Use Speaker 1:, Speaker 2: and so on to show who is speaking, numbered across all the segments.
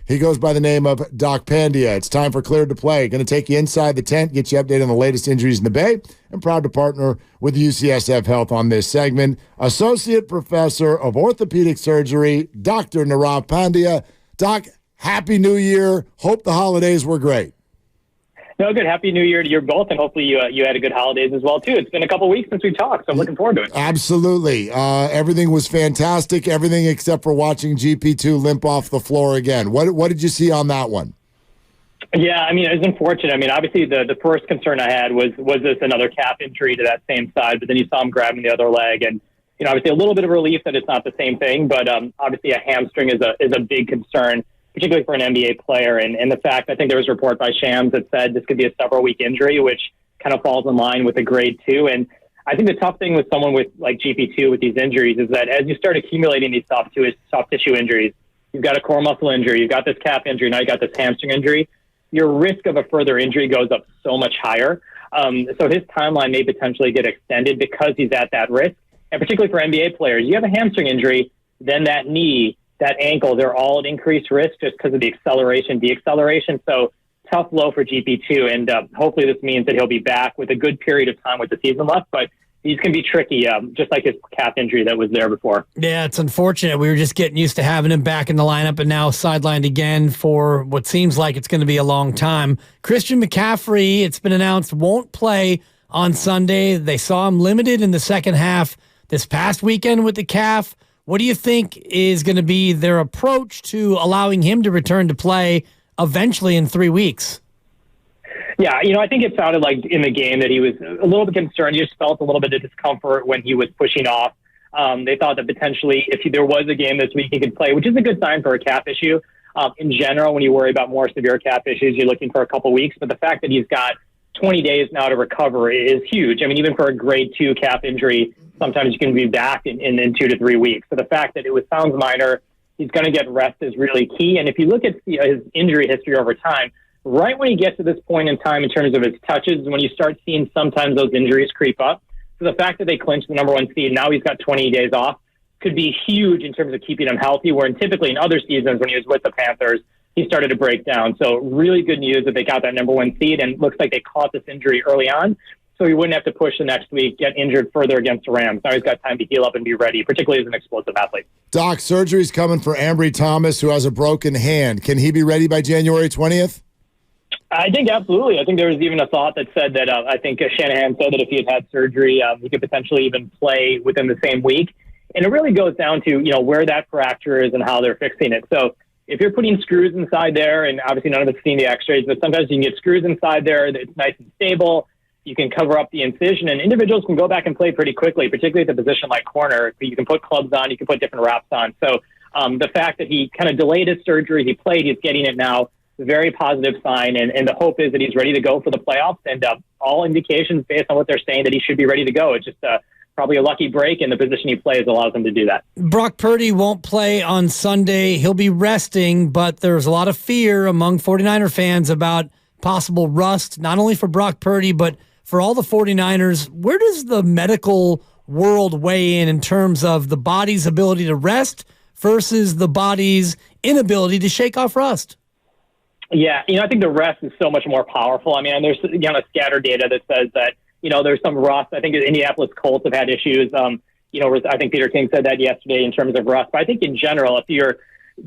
Speaker 1: He goes by the name of Doc Pandya. It's time for Cleared to Play. Going to take you inside the tent, get you updated on the latest injuries in the Bay, and proud to partner with UCSF Health on this segment. Associate Professor of Orthopedic Surgery, Dr. Nirav Pandya. Doc, Happy New Year. Hope the holidays were great.
Speaker 2: No, good. Happy New Year to you both, and hopefully you had a good holidays as well, too. It's been a couple weeks since we talked, so I'm looking forward to it.
Speaker 1: Absolutely. Everything was fantastic, everything except for watching GP2 limp off the floor again. What did you see on that one?
Speaker 2: Yeah, it was unfortunate. Obviously the first concern I had was this another calf injury to that same side, but then you saw him grabbing the other leg, and obviously a little bit of relief that it's not the same thing, but obviously a hamstring is a big concern, particularly for an NBA player. And the fact, I think there was a report by Shams that said this could be a several-week injury, which kind of falls in line with a grade 2. And I think the tough thing with someone with like GP2 with these injuries is that as you start accumulating these soft tissue injuries, you've got a core muscle injury, you've got this calf injury, now you've got this hamstring injury, your risk of a further injury goes up so much higher. So his timeline may potentially get extended because he's at that risk. And particularly for NBA players, you have a hamstring injury, then that knee, that ankle, they're all at increased risk just because of the acceleration, deacceleration. So tough blow for GP2. And hopefully this means that he'll be back with a good period of time with the season left. But these can be tricky, just like his calf injury that was there before.
Speaker 3: Yeah, it's unfortunate. We were just getting used to having him back in the lineup and now sidelined again for what seems like it's going to be a long time. Christian McCaffrey, it's been announced, won't play on Sunday. They saw him limited in the second half this past weekend with the calf. What do you think is going to be their approach to allowing him to return to play eventually in 3 weeks?
Speaker 2: Yeah, I think it sounded like in the game that he was a little bit concerned. He just felt a little bit of discomfort when he was pushing off. They thought that potentially if there was a game this week, he could play, which is a good sign for a calf issue. In general, when you worry about more severe calf issues, you're looking for a couple weeks. But the fact that he's got 20 days now to recover is huge. Even for a grade 2 calf injury, sometimes you can be back in 2 to 3 weeks. So the fact that it sounds minor, he's going to get rest is really key. And if you look at his injury history over time, right when he gets to this point in time in terms of his touches, when you start seeing sometimes those injuries creep up. So the fact that they clinched the number 1 seed, now he's got 20 days off, could be huge in terms of keeping him healthy, where typically in other seasons when he was with the Panthers, he started to break down. So really good news that they got that number 1 seed, and it looks like they caught this injury early on. So he wouldn't have to push the next week, get injured further against the Rams. Now he's got time to heal up and be ready, particularly as an explosive athlete.
Speaker 1: Doc, surgery's coming for Amry Thomas, who has a broken hand. Can he be ready by January 20th?
Speaker 2: I think absolutely. I think there was even a thought that said that I think Shanahan said that if he had surgery, he could potentially even play within the same week. And it really goes down to, where that fracture is and how they're fixing it. So if you're putting screws inside there, and obviously none of us seen the x-rays, but sometimes you can get screws inside there. It's nice and stable. You can cover up the incision, and individuals can go back and play pretty quickly, particularly at the position like corner. You can put clubs on, you can put different wraps on. So the fact that he kind of delayed his surgery, he played, he's getting it now, very positive sign. And the hope is that he's ready to go for the playoffs. And all indications based on what they're saying that he should be ready to go. It's just probably a lucky break, and the position he plays allows him to do that.
Speaker 3: Brock Purdy won't play on Sunday. He'll be resting, but there's a lot of fear among 49er fans about possible rust, not only for Brock Purdy, but for all the 49ers. Where does the medical world weigh in terms of the body's ability to rest versus the body's inability to shake off rust?
Speaker 2: Yeah, I think the rest is so much more powerful. There's scatter data that says that, there's some rust. I think the Indianapolis Colts have had issues. I think Peter King said that yesterday in terms of rust. But I think in general, if you're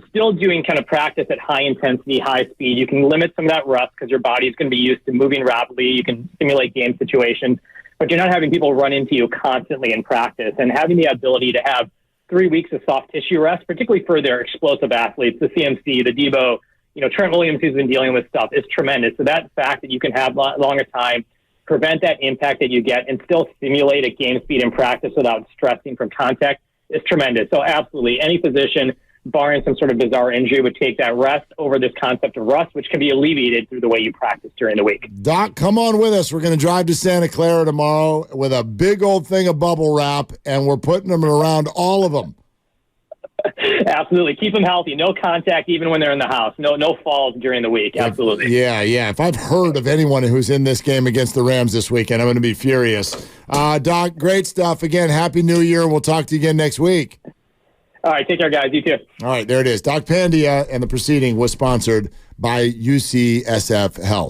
Speaker 2: still doing kind of practice at high intensity, high speed, you can limit some of that rust because your body's going to be used to moving rapidly. You can simulate game situations, but you're not having people run into you constantly in practice. And having the ability to have 3 weeks of soft tissue rest, particularly for their explosive athletes, the CMC, the Debo, Trent Williams, who's been dealing with stuff, is tremendous. So that fact that you can have longer time, prevent that impact that you get, and still simulate at game speed in practice without stressing from contact is tremendous. So absolutely, any position, barring some sort of bizarre injury, would take that rest over this concept of rust, which can be alleviated through the way you practice during the week.
Speaker 1: Doc, come on with us. We're going to drive to Santa Clara tomorrow with a big old thing of bubble wrap, and we're putting them around all of them.
Speaker 2: Absolutely. Keep them healthy. No contact even when they're in the house. No falls during the week. Absolutely.
Speaker 1: Yeah. If I've heard of anyone who's in this game against the Rams this weekend, I'm going to be furious. Doc, great stuff. Again, Happy New Year. We'll talk to you again next week.
Speaker 2: All right, take care, guys. You too.
Speaker 1: All right, there it is. Doc Pandya, and the proceeding was sponsored by UCSF Health.